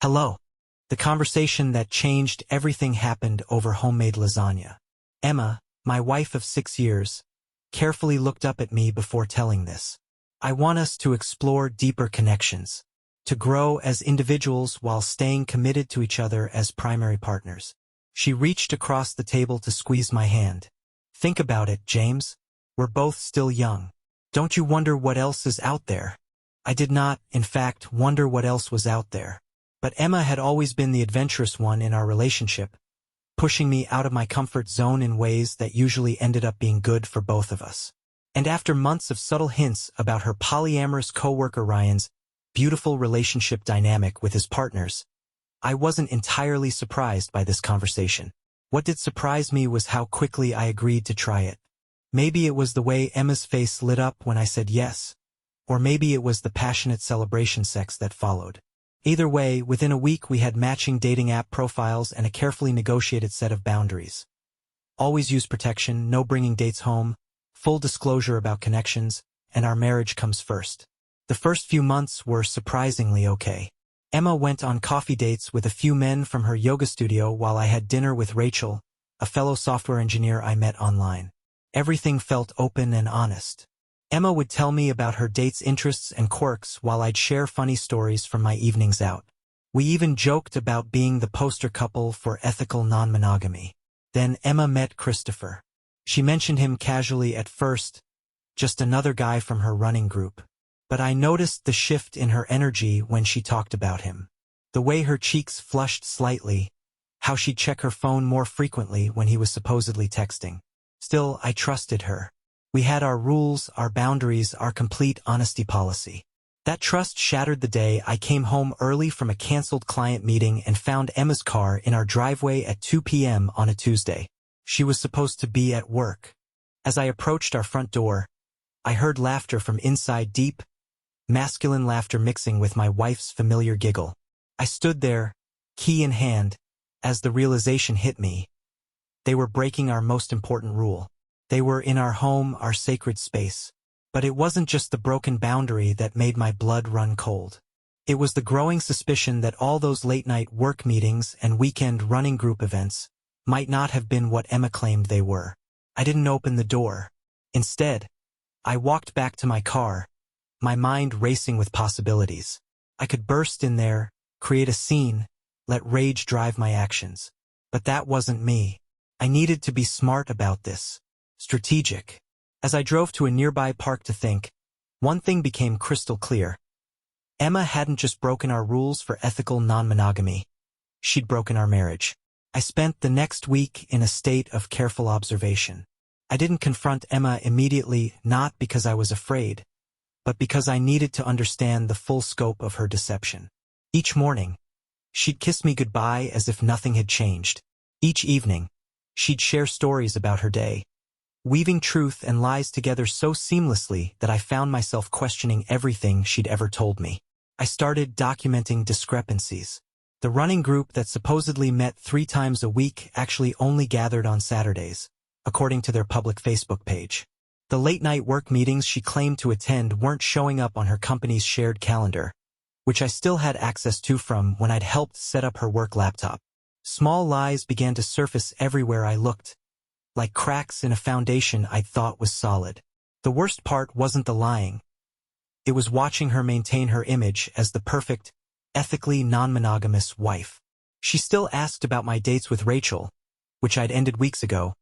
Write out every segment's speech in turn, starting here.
Hello. The conversation that changed everything happened over homemade lasagna. Emma, my wife of 6 years, carefully looked up at me before telling this. I want us to explore deeper connections, to grow as individuals while staying committed to each other as primary partners. She reached across the table to squeeze my hand. Think about it, James. We're both still young. Don't you wonder what else is out there? I did not, in fact, wonder what else was out there. But Emma had always been the adventurous one in our relationship, pushing me out of my comfort zone in ways that usually ended up being good for both of us. And after months of subtle hints about her polyamorous coworker Ryan's beautiful relationship dynamic with his partners, I wasn't entirely surprised by this conversation. What did surprise me was how quickly I agreed to try it. Maybe it was the way Emma's face lit up when I said yes, or maybe it was the passionate celebration sex that followed. Either way, within a week we had matching dating app profiles and a carefully negotiated set of boundaries. Always use protection, no bringing dates home, full disclosure about connections, and our marriage comes first. The first few months were surprisingly okay. Emma went on coffee dates with a few men from her yoga studio while I had dinner with Rachel, a fellow software engineer I met online. Everything felt open and honest. Emma would tell me about her date's interests and quirks while I'd share funny stories from my evenings out. We even joked about being the poster couple for ethical non-monogamy. Then Emma met Christopher. She mentioned him casually at first, just another guy from her running group. But I noticed the shift in her energy when she talked about him. The way her cheeks flushed slightly, how she'd check her phone more frequently when he was supposedly texting. Still, I trusted her. We had our rules, our boundaries, our complete honesty policy. That trust shattered the day I came home early from a canceled client meeting and found Emma's car in our driveway at 2 p.m. on a Tuesday. She was supposed to be at work. As I approached our front door, I heard laughter from inside, deep, masculine laughter mixing with my wife's familiar giggle. I stood there, key in hand, as the realization hit me. They were breaking our most important rule. They were in our home, our sacred space. But it wasn't just the broken boundary that made my blood run cold. It was the growing suspicion that all those late-night work meetings and weekend running group events might not have been what Emma claimed they were. I didn't open the door. Instead, I walked back to my car, my mind racing with possibilities. I could burst in there, create a scene, let rage drive my actions. But that wasn't me. I needed to be smart about this. Strategic. As I drove to a nearby park to think, one thing became crystal clear. Emma hadn't just broken our rules for ethical non-monogamy. She'd broken our marriage. I spent the next week in a state of careful observation. I didn't confront Emma immediately, not because I was afraid, but because I needed to understand the full scope of her deception. Each morning, she'd kiss me goodbye as if nothing had changed. Each evening, she'd share stories about her day, weaving truth and lies together so seamlessly that I found myself questioning everything she'd ever told me. I started documenting discrepancies. The running group that supposedly met 3 times a week actually only gathered on Saturdays, according to their public Facebook page. The late-night work meetings she claimed to attend weren't showing up on her company's shared calendar, which I still had access to from when I'd helped set up her work laptop. Small lies began to surface everywhere I looked, like cracks in a foundation I'd thought was solid. The worst part wasn't the lying. It was watching her maintain her image as the perfect, ethically non-monogamous wife. She still asked about my dates with Rachel, which I'd ended weeks ago,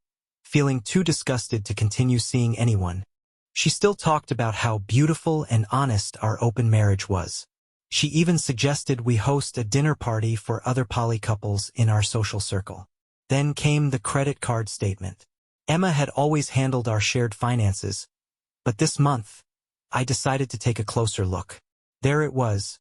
feeling too disgusted to continue seeing anyone. She still talked about how beautiful and honest our open marriage was. She even suggested we host a dinner party for other poly couples in our social circle. Then came the credit card statement. Emma had always handled our shared finances, but this month, I decided to take a closer look. There it was,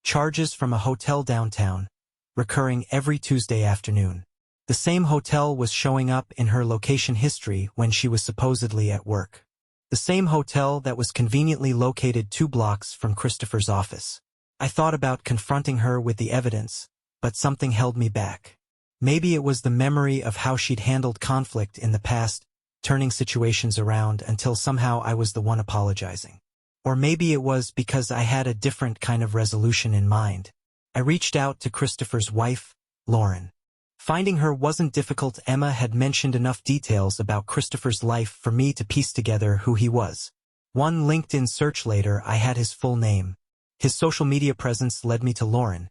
charges from a hotel downtown, recurring every Tuesday afternoon. The same hotel was showing up in her location history when she was supposedly at work. The same hotel that was conveniently located 2 blocks from Christopher's office. I thought about confronting her with the evidence, but something held me back. Maybe it was the memory of how she'd handled conflict in the past, turning situations around until somehow I was the one apologizing. Or maybe it was because I had a different kind of resolution in mind. I reached out to Christopher's wife, Lauren. Finding her wasn't difficult. Emma had mentioned enough details about Christopher's life for me to piece together who he was. One LinkedIn search later, I had his full name. His social media presence led me to Lauren,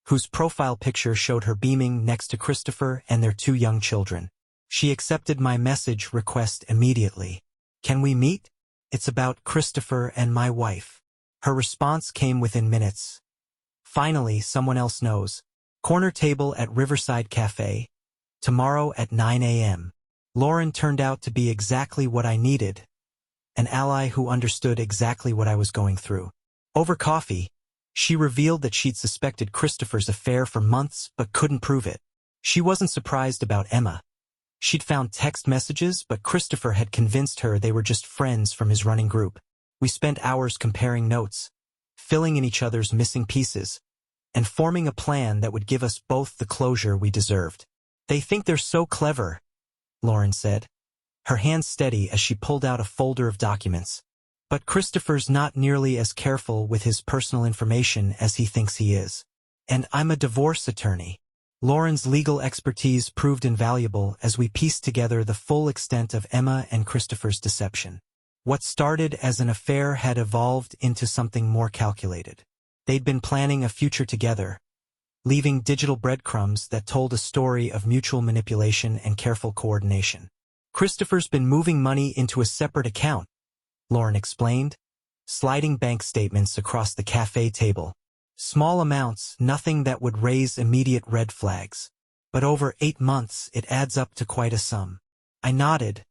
whose profile picture showed her beaming next to Christopher and their 2 young children. She accepted my message request immediately. "Can we meet? It's about Christopher and my wife." Her response came within minutes. "Finally, someone else knows. Corner table at Riverside Cafe. Tomorrow at 9 a.m. Lauren turned out to be exactly what I needed. An ally who understood exactly what I was going through. Over coffee, she revealed that she'd suspected Christopher's affair for months but couldn't prove it. She wasn't surprised about Emma. She'd found text messages, but Christopher had convinced her they were just friends from his running group. We spent hours comparing notes, filling in each other's missing pieces, and forming a plan that would give us both the closure we deserved. "They think they're so clever," Lauren said, her hands steady as she pulled out a folder of documents. "But Christopher's not nearly as careful with his personal information as he thinks he is. And I'm a divorce attorney." Lauren's legal expertise proved invaluable as we pieced together the full extent of Emma and Christopher's deception. What started as an affair had evolved into something more calculated. They'd been planning a future together, leaving digital breadcrumbs that told a story of mutual manipulation and careful coordination. "Christopher's been moving money into a separate account," Lauren explained, sliding bank statements across the cafe table. "Small amounts, nothing that would raise immediate red flags. But over 8 months, it adds up to quite a sum." I nodded,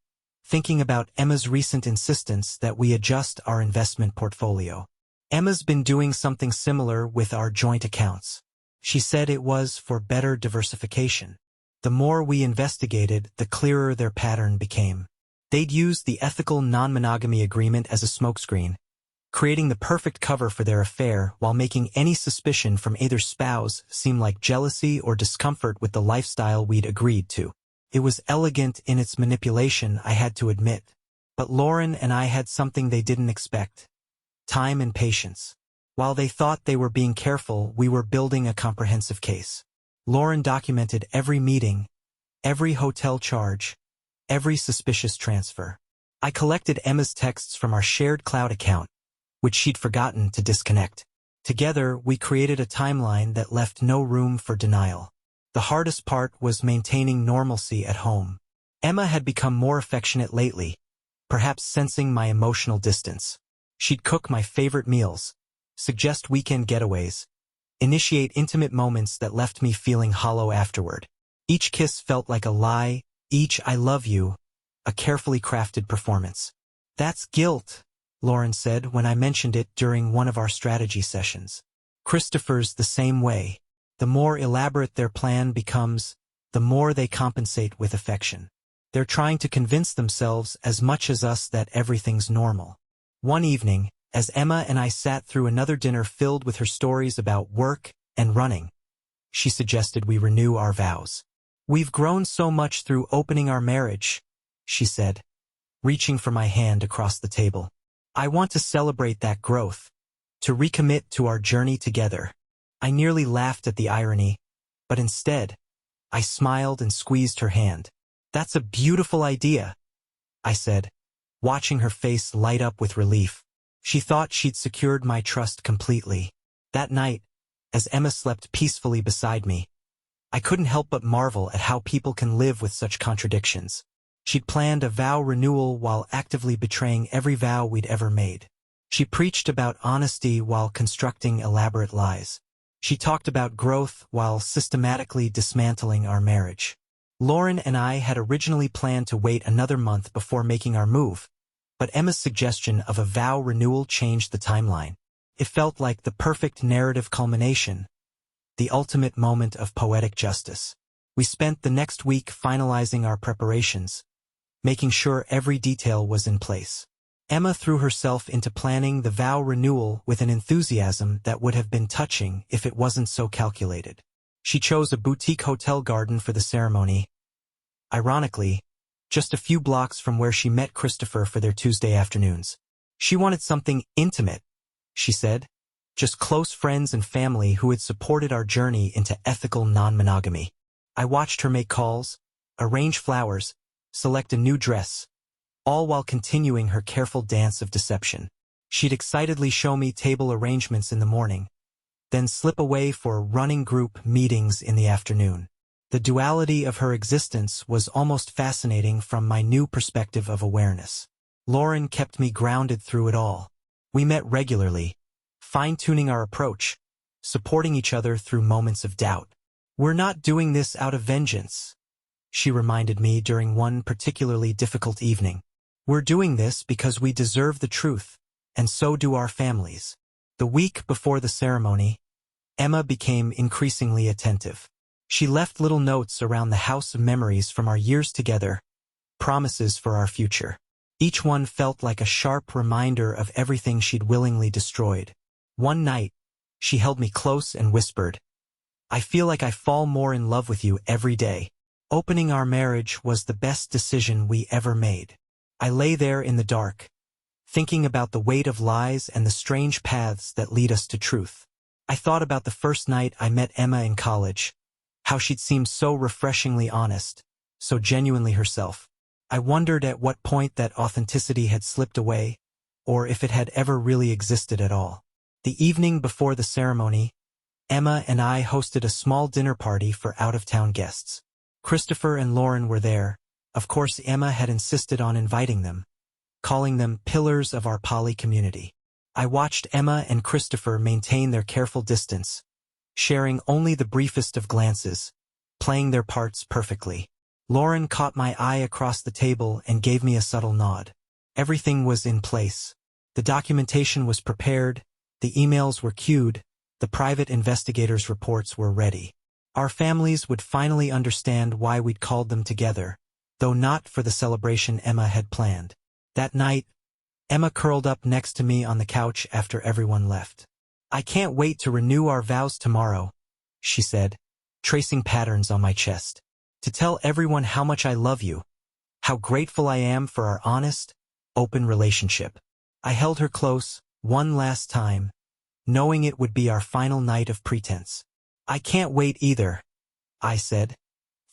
thinking about Emma's recent insistence that we adjust our investment portfolio. Emma's been doing something similar with our joint accounts. She said it was for better diversification. The more we investigated, the clearer their pattern became. They'd used the ethical non-monogamy agreement as a smokescreen, creating the perfect cover for their affair while making any suspicion from either spouse seem like jealousy or discomfort with the lifestyle we'd agreed to. It was elegant in its manipulation, I had to admit. But Lauren and I had something they didn't expect: time and patience. While they thought they were being careful, we were building a comprehensive case. Lauren documented every meeting, every hotel charge, every suspicious transfer. I collected Emma's texts from our shared cloud account, which she'd forgotten to disconnect. Together, we created a timeline that left no room for denial. The hardest part was maintaining normalcy at home. Emma had become more affectionate lately, perhaps sensing my emotional distance. She'd cook my favorite meals, suggest weekend getaways, initiate intimate moments that left me feeling hollow afterward. Each kiss felt like a lie, each "I love you," a carefully crafted performance. "That's guilt," Lauren said when I mentioned it during one of our strategy sessions. "Christopher's the same way. The more elaborate their plan becomes, the more they compensate with affection. They're trying to convince themselves as much as us that everything's normal." One evening, as Emma and I sat through another dinner filled with her stories about work and running, she suggested we renew our vows. "We've grown so much through opening our marriage," she said, reaching for my hand across the table. "I want to celebrate that growth, to recommit to our journey together." I nearly laughed at the irony, but instead, I smiled and squeezed her hand. "That's a beautiful idea," I said, watching her face light up with relief. She thought she'd secured my trust completely. That night, as Emma slept peacefully beside me, I couldn't help but marvel at how people can live with such contradictions. She'd planned a vow renewal while actively betraying every vow we'd ever made. She preached about honesty while constructing elaborate lies. She talked about growth while systematically dismantling our marriage. Lauren and I had originally planned to wait another month before making our move, but Emma's suggestion of a vow renewal changed the timeline. It felt like the perfect narrative culmination, the ultimate moment of poetic justice. We spent the next week finalizing our preparations, making sure every detail was in place. Emma threw herself into planning the vow renewal with an enthusiasm that would have been touching if it wasn't so calculated. She chose a boutique hotel garden for the ceremony, ironically, just a few blocks from where she met Christopher for their Tuesday afternoons. She wanted something intimate, she said, just close friends and family who had supported our journey into ethical non-monogamy. I watched her make calls, arrange flowers, select a new dress, all while continuing her careful dance of deception. She'd excitedly show me table arrangements in the morning, then slip away for running group meetings in the afternoon. The duality of her existence was almost fascinating from my new perspective of awareness. Lauren kept me grounded through it all. We met regularly, fine-tuning our approach, supporting each other through moments of doubt. "We're not doing this out of vengeance," she reminded me during one particularly difficult evening. "We're doing this because we deserve the truth, and so do our families." The week before the ceremony, Emma became increasingly attentive. She left little notes around the house of memories from our years together, promises for our future. Each one felt like a sharp reminder of everything she'd willingly destroyed. One night, she held me close and whispered, "I feel like I fall more in love with you every day. Opening our marriage was the best decision we ever made." I lay there in the dark, thinking about the weight of lies and the strange paths that lead us to truth. I thought about the first night I met Emma in college, how she'd seemed so refreshingly honest, so genuinely herself. I wondered at what point that authenticity had slipped away, or if it had ever really existed at all. The evening before the ceremony, Emma and I hosted a small dinner party for out-of-town guests. Christopher and Lauren were there. Of course, Emma had insisted on inviting them, calling them pillars of our poly community. I watched Emma and Christopher maintain their careful distance, sharing only the briefest of glances, playing their parts perfectly. Lauren caught my eye across the table and gave me a subtle nod. Everything was in place. The documentation was prepared, the emails were queued, the private investigators' reports were ready. Our families would finally understand why we'd called them together, though not for the celebration Emma had planned. That night, Emma curled up next to me on the couch after everyone left. "I can't wait to renew our vows tomorrow," she said, tracing patterns on my chest. "To tell everyone how much I love you, how grateful I am for our honest, open relationship." I held her close, one last time, knowing it would be our final night of pretense. "I can't wait either," I said,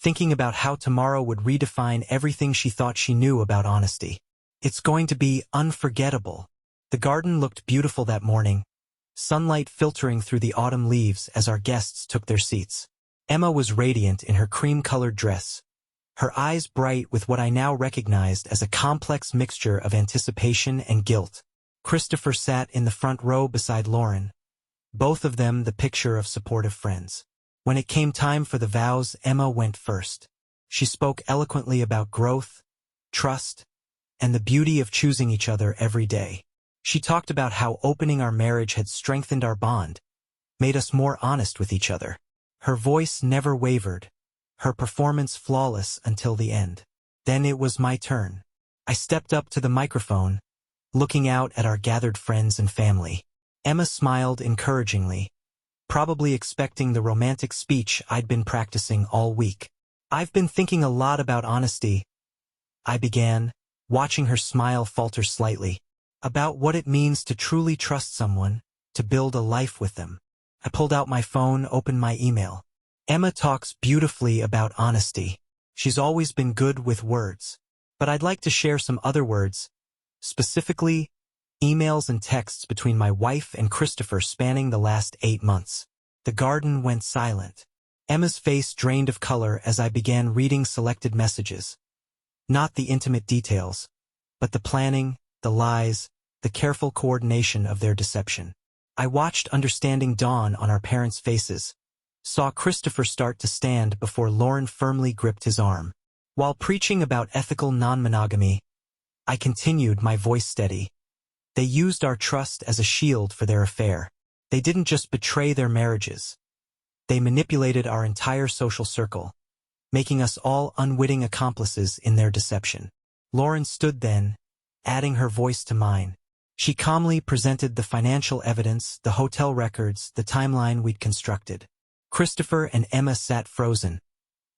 thinking about how tomorrow would redefine everything she thought she knew about honesty. "It's going to be unforgettable." The garden looked beautiful that morning, sunlight filtering through the autumn leaves as our guests took their seats. Emma was radiant in her cream-colored dress, her eyes bright with what I now recognized as a complex mixture of anticipation and guilt. Christopher sat in the front row beside Lauren, both of them the picture of supportive friends. When it came time for the vows, Emma went first. She spoke eloquently about growth, trust, and the beauty of choosing each other every day. She talked about how opening our marriage had strengthened our bond, made us more honest with each other. Her voice never wavered, her performance flawless until the end. Then it was my turn. I stepped up to the microphone, looking out at our gathered friends and family. Emma smiled encouragingly, probably expecting the romantic speech I'd been practicing all week. "I've been thinking a lot about honesty," I began, watching her smile falter slightly, "about what it means to truly trust someone, to build a life with them." I pulled out my phone, opened my email. Emma talks beautifully about honesty. She's always been good with words. But I'd like to share some other words, specifically emails and texts between my wife and Christopher spanning the last 8 months. The garden went silent. Emma's face drained of color as I began reading selected messages. Not the intimate details, but the planning, the lies, the careful coordination of their deception. I watched understanding dawn on our parents' faces, saw Christopher start to stand before Lauren firmly gripped his arm. While preaching about ethical non-monogamy, I continued, my voice steady. They used our trust as a shield for their affair. They didn't just betray their marriages. They manipulated our entire social circle, making us all unwitting accomplices in their deception. Lauren stood then, adding her voice to mine. She calmly presented the financial evidence, the hotel records, the timeline we'd constructed. Christopher and Emma sat frozen,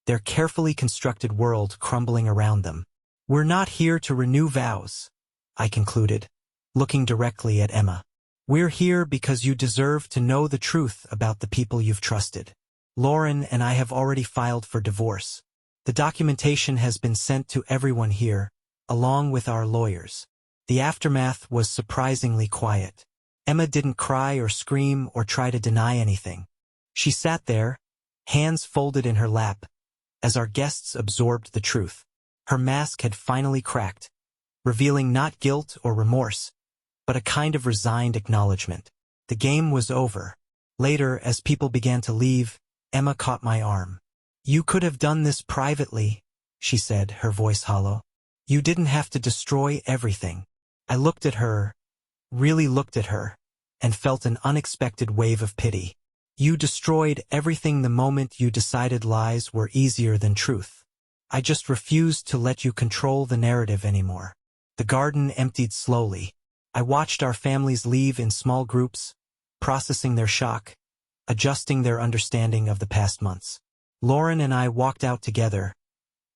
their carefully constructed world crumbling around them. "We're not here to renew vows," I concluded, looking directly at Emma. We're here because you deserve to know the truth about the people you've trusted. Lauren and I have already filed for divorce. The documentation has been sent to everyone here, along with our lawyers. The aftermath was surprisingly quiet. Emma didn't cry or scream or try to deny anything. She sat there, hands folded in her lap, as our guests absorbed the truth. Her mask had finally cracked, revealing not guilt or remorse, but a kind of resigned acknowledgement. The game was over. Later, as people began to leave, Emma caught my arm. "You could have done this privately," she said, her voice hollow. "You didn't have to destroy everything." I looked at her, really looked at her, and felt an unexpected wave of pity. "You destroyed everything the moment you decided lies were easier than truth. I just refused to let you control the narrative anymore." The garden emptied slowly. I watched our families leave in small groups, processing their shock, adjusting their understanding of the past months. Lauren and I walked out together,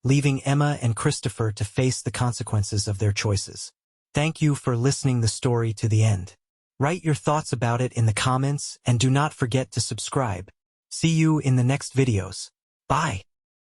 leaving Emma and Christopher to face the consequences of their choices. Thank you for listening the story to the end. Write your thoughts about it in the comments and do not forget to subscribe. See you in the next videos. Bye.